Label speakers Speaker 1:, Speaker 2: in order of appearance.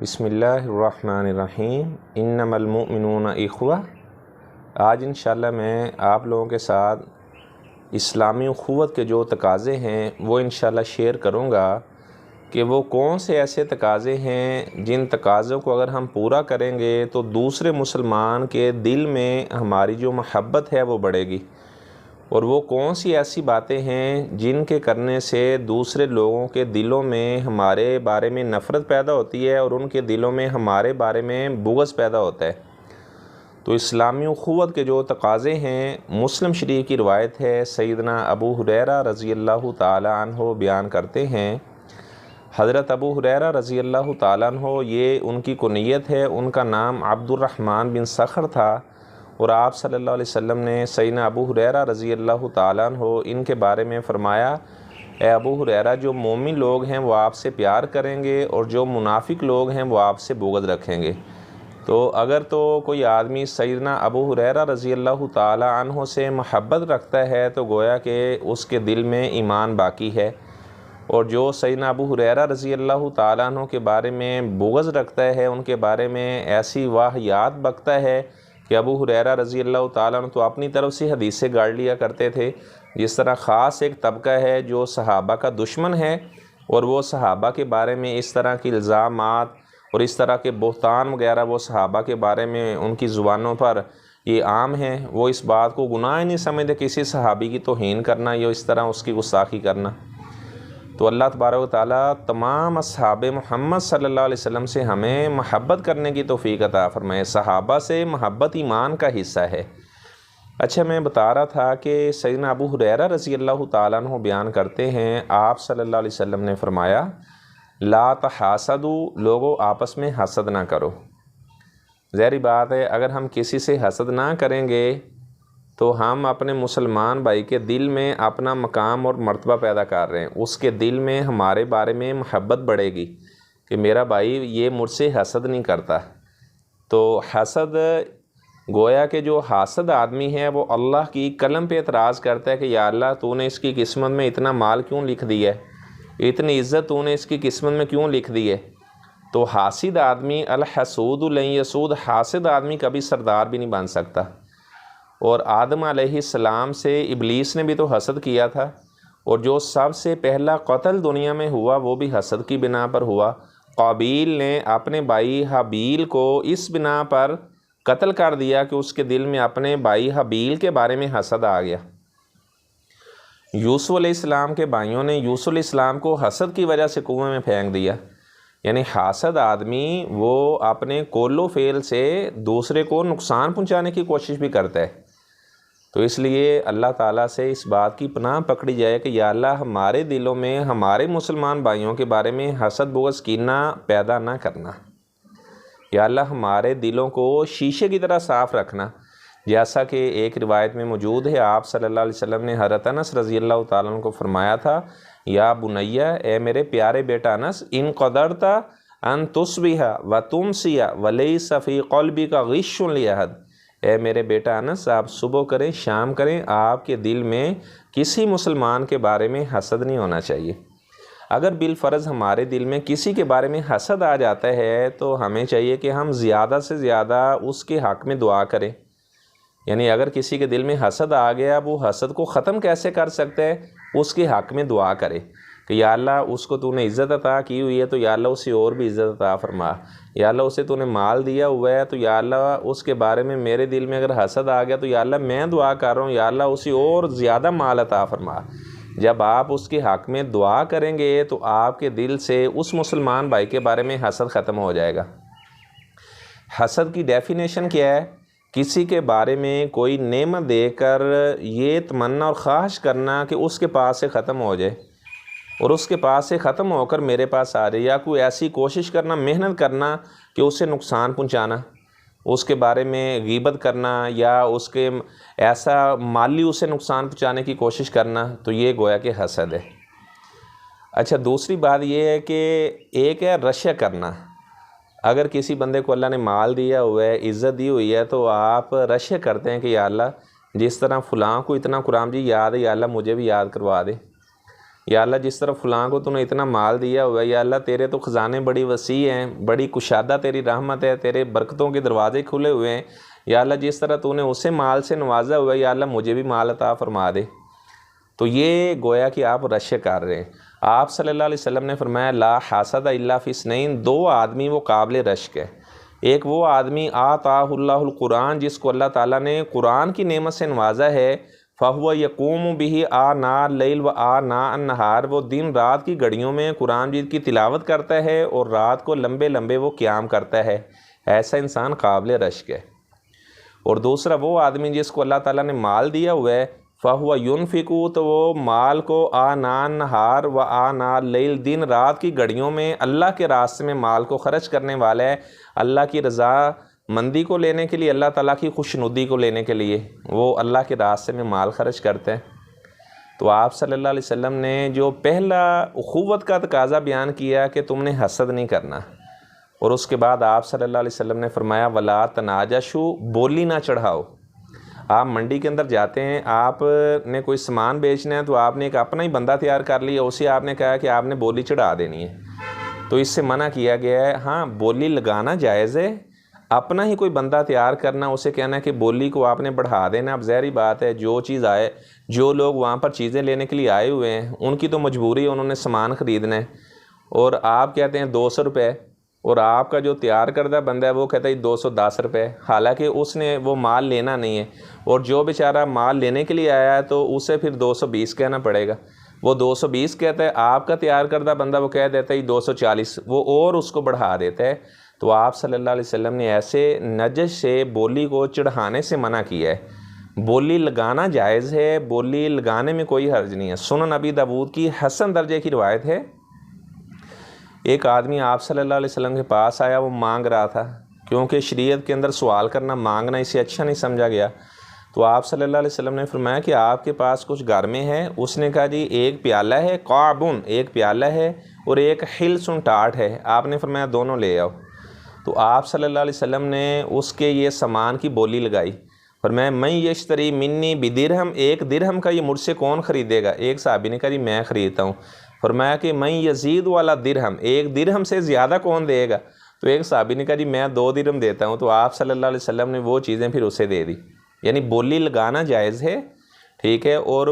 Speaker 1: बिस्मिल्लाहिर्रहमानिर्रहीम इन्नमल मुअमिनूना इख़्वा। आज इंशाअल्लाह मैं आप लोगों के साथ इस्लामी उख़्वत के जो तकाज़े हैं वो इंशाअल्लाह शेयर करूँगा कि वो कौन से ऐसे तकाज़े हैं जिन तकाज़ों को अगर हम पूरा करेंगे तो दूसरे मुसलमान के दिल में हमारी जो महब्बत है वो बढ़ेगी, और वो कौन सी ऐसी बातें हैं जिनके करने से दूसरे लोगों के दिलों में हमारे बारे में नफ़रत पैदा होती है और उनके दिलों में हमारे बारे में बुग़्ज़ पैदा होता है। तो इस्लामी उख़्वत के जो तकाज़े हैं, मुस्लिम शरीफ की रिवायत है, सैयदना अबू हुरैरा रज़ी अल्लाह ताला अन्हो बयान करते हैं। हज़रत अबू हुरैरा रज़ी अल्लाह ताला अन्हो, ये उनकी कुनियत है, उनका नाम अब्दुर्रहमान बिन सख़र था, और आप सल्लल्लाहु अलैहि वसल्लम ने सैयदना अबू हुरैरा रज़ी अल्लाह ताला अन्हो इनके बारे में फ़रमाया, ए अबू हुरैरा, जो मोमिन लोग हैं वो आपसे प्यार करेंगे और जो मुनाफिक लोग हैं वो आपसे बुग़्ज़ रखेंगे। तो अगर तो कोई आदमी सैयदना अबू हुरैरा रज़ी अल्लाह ताला अन्हो से महब्बत रखता है तो गोया कि उसके दिल में ईमान बाकी है, और जो सैयदना अबू हुरैरा रज़ी अल्लाह ताला अन्हो के बारे में बुग़्ज़ रखता है, उनके बारे में ऐसी वाहियात बकता है कि अबू हुरैरा रज़ी अल्लाह ताला अन्हु तो अपनी तरफ से हदीसें गाड़ लिया करते थे। जिस तरह ख़ास एक तबका है जो सहाबा का दुश्मन है, और वो सहाबा के बारे में इस तरह के इल्ज़ामात और इस तरह के बोहतान वगैरह वो सहाबा के बारे में उनकी ज़ुबानों पर ये आम हैं। वो इस बात को गुनाह ही नहीं समझते किसी सहाबी की तौहीन करना या इस तरह उसकी गुस्ताखी करना। तो अल्लाह तबारक व तआला तमाम अस्हाब मोहम्मद सल्लल्लाहु अलैहि वसल्लम से हमें महब्बत करने की तौफ़ीक़ अता फ़रमाए। सहाबा से महब्बत ईमान का हिस्सा है। अच्छा, मैं बता रहा था कि सैयदना अबू हुरैरा रज़ी अल्लाह ताला अन्हु बयान करते हैं, आप सल्लल्लाहु अलैहि वसल्लम ने फ़रमाया, ला तहासदू, लोगों आपस में हसद ना करो। ज़ाहिर बात है, अगर हम किसी से हसद ना करेंगे तो हम अपने मुसलमान भाई के दिल में अपना मकाम और मर्तबा पैदा कर रहे हैं। उसके दिल में हमारे बारे में महब्बत बढ़ेगी कि मेरा भाई ये मुझसे हसद नहीं करता। तो हसद, गोया कि जो हासद आदमी है वो अल्लाह की कलम पे एतराज़ करता है कि या अल्लाह, तूने इसकी किस्मत में इतना माल क्यों लिख दिया है, इतनी इज़्ज़त तूने इसकी किस्मत में क्यों लिख दी है। तो हासिद आदमी, अल हसूद लन यसूद, हासिद आदमी कभी सरदार भी नहीं बन सकता। और आदम अलैहिस्सलाम से इब्लीस ने भी तो हसद किया था, और जो सबसे पहला कत्ल दुनिया में हुआ वो भी हसद की बिना पर हुआ। काबील ने अपने भाई हबील को इस बिना पर कत्ल कर दिया कि उसके दिल में अपने भाई हबील के बारे में हसद आ गया। यूसुफ अलैहिस्सलाम के भाइयों ने यूसुफ अलैहिस्सलाम को हसद की वजह से कुएं में फेंक दिया। यानी हासद आदमी वो अपने कोलो फेल से दूसरे को नुकसान पहुंचाने की कोशिश भी करता है। तो इसलिए अल्लाह ताला से इस बात की पनाह पकड़ी जाए कि या अल्लाह, हमारे दिलों में हमारे मुसलमान भाइयों के बारे में हसद बुग़्ज़ कीना पैदा ना करना। या अल्लाह, हमारे दिलों को शीशे की तरह साफ़ रखना। जैसा कि एक रिवायत में मौजूद है, आप सल्लल्लाहु अलैहि वसल्लम ने हज़रत अनस रज़ी अल्लाह ताला अन्हु को फरमाया था, या बुनैया, ए मेरे प्यारे बेटा अनस, इन क़दरता अन तुस्बिहा व तुमसिया व लैसा फ़ी क़ल्बिका ग़िश्शुन लिअहद। ए मेरे बेटा अनस, आप सुबह करें शाम करें, आपके दिल में किसी मुसलमान के बारे में हसद नहीं होना चाहिए। अगर बिलफ़र्ज़ हमारे दिल में किसी के बारे में हसद आ जाता है तो हमें चाहिए कि हम ज़्यादा से ज़्यादा उसके हक़ में दुआ करें। यानी अगर किसी के दिल में हसद आ गया, वो हसद को ख़त्म कैसे कर सकते हैं, उसके हक़ में दुआ करे कि या अल्लाह, उसको तूने इज़्ज़त अता की हुई है तो या अल्लाह उसे और भी इज़्ज़त अता फ़रमा। या अल्लाह, उसे तूने माल दिया हुआ है तो या अल्लाह, उसके बारे में मेरे दिल में अगर हसद आ गया तो या अल्लाह, मैं दुआ कर रहा हूँ, या अल्लाह उसे और ज़्यादा माल अता फ़रमा। जब आप उसके हक़ में दुआ करेंगे तो आपके दिल से उस मुसलमान भाई के बारे में हसद ख़त्म हो जाएगा। हसद की डेफिनेशन क्या है? किसी के बारे में कोई नेमत देकर ये तमन्ना और ख्वाहिश करना कि उसके पास से ख़त्म हो जाए और उसके पास से ख़त्म होकर मेरे पास आ जाए, या कोई ऐसी कोशिश करना, मेहनत करना कि उसे नुकसान पहुंचाना, उसके बारे में गीबत करना या उसके ऐसा माली उसे नुकसान पहुंचाने की कोशिश करना, तो ये गोया कि हसद है। अच्छा, दूसरी बात ये है कि एक है रश्या करना। अगर किसी बंदे को अल्लाह ने माल दिया हुआ है, इज़्ज़त दी हुई है, तो आप रश्या करते हैं कि या अल्लाह, जिस तरह फ़लाँ को इतना कुरान जी याद है, या अल्लाह मुझे भी याद करवा दे। या अल्लाह जिस तरह फ़लाँ को तूने इतना माल दिया हुआ है, या अल्लाह तेरे तो ख़जाने बड़ी वसी हैं, बड़ी कुशादा तेरी रहमत है, तेरे बरकतों के दरवाज़े खुले हुए हैं, या अल्लाह जिस तरह तूने उसे माल से नवाजा हुआ है, या अल्लाह मुझे भी माल अता फरमा दे। तो ये गोया कि आप रश कर रहे हैं। आप सल्लल्लाहु अलैहि वसल्लम ने फरमाया ला हासद इल्ला फिस्नैन, दो आदमी वो काबिल रश्क है। एक वो आदमी आताहुल्लाहुल कुरान, जिसको अल्लाह ताला ने कुरान की नेमत से नवाजा है, फ़हुव यक़ूमु बिही आना लैल व आना अन्नहार, वो दिन रात की घड़ियों में कुरान मजीद की तिलावत करता है और रात को लंबे लंबे वो क़याम करता है। ऐसा इंसान काबिल रश्क है। और दूसरा वो आदमी जिसको अल्लाह ताला ने माल दिया हुआ है, फ़हुव युनफ़िकु, तो वो माल को आना नहार व आना लैल, दिन रात की घड़ियों में अल्लाह के रास्ते में माल को ख़र्च करने वाला है, अल्लाह की रज़ा मंदी को लेने के लिए, अल्लाह ताला की खुशनुदी को लेने के लिए वो अल्लाह के रास्ते में माल खर्च करते हैं। तो आप सल्लल्लाहु अलैहि वसल्लम ने जो पहला उख़ुव्वत का तकाज़ा बयान किया कि तुमने हसद नहीं करना, और उसके बाद आप सल्लल्लाहु अलैहि वसल्लम ने फरमाया वला तनाजशु, बोली ना चढ़ाओ। आप मंडी के अंदर जाते हैं, आपने कोई सामान बेचना है, तो आपने एक अपना ही बंदा तैयार कर लिया, उसे आपने कहा कि आपने बोली चढ़ा देनी है, तो इससे मना किया गया है। हाँ, बोली लगाना जायज़ है, अपना ही कोई बंदा तैयार करना, उसे कहना कि बोली को आपने बढ़ा देना। अब ज़ाहिर बात है, जो चीज़ आए, जो लोग वहाँ पर चीज़ें लेने के लिए आए हुए हैं, उनकी तो मजबूरी है, उन्होंने सामान ख़रीदना है, और आप कहते हैं 200 रुपये, और आपका जो तैयार करदा बंदा है वो कहता है 210 रुपये, हालांकि उसने वो माल लेना नहीं है, और जो बेचारा माल लेने के लिए आया है तो उसे फिर 220 कहना पड़ेगा। वो 220 कहता है, आपका तैयार करदा बंदा वो कह देता है 240, वो और उसको बढ़ा देता है। तो आप सल्लल्लाहु अलैहि वसल्लम ने ऐसे नजश से बोली को चढ़ाने से मना किया है। बोली लगाना जायज़ है, बोली लगाने में कोई हर्ज नहीं है। सुनन अबी दाऊद की हसन दर्जे की रिवायत है, एक आदमी आप सल्लल्लाहु अलैहि वसल्लम के पास आया, वो मांग रहा था, क्योंकि शरीयत के अंदर सवाल करना, मांगना इसे अच्छा नहीं समझा गया। तो आप सल्लल्लाहु अलैहि वसल्लम ने फरमाया कि आपके पास कुछ घर में है? उसने कहा जी एक प्याला है, काबुन, एक प्याला है, और एक हिलसुन टाट है। आपने फरमाया दोनों ले आओ। तो आप सल्लल्लाहु अलैहि वसल्लम ने उसके ये सामान की बोली लगाई, फरमाया मैं यश्तरी मिन्नी बिदिरहम, एक दिरहम का ये मुझसे कौन ख़रीदेगा? एक साहबी ने कहा जी मैं ख़रीदता हूँ। फरमाया कि मैं यजीद वाला दिरहम, एक दिरहम से ज़्यादा कौन देगा? तो एक साहबी ने कहा जी मैं 2 दिरहम देता हूँ। तो आप सल्लल्लाहु अलैहि वसल्लम ने वो चीज़ें फिर उसे दे दी। यानी बोली लगाना जायज़ है, ठीक है। और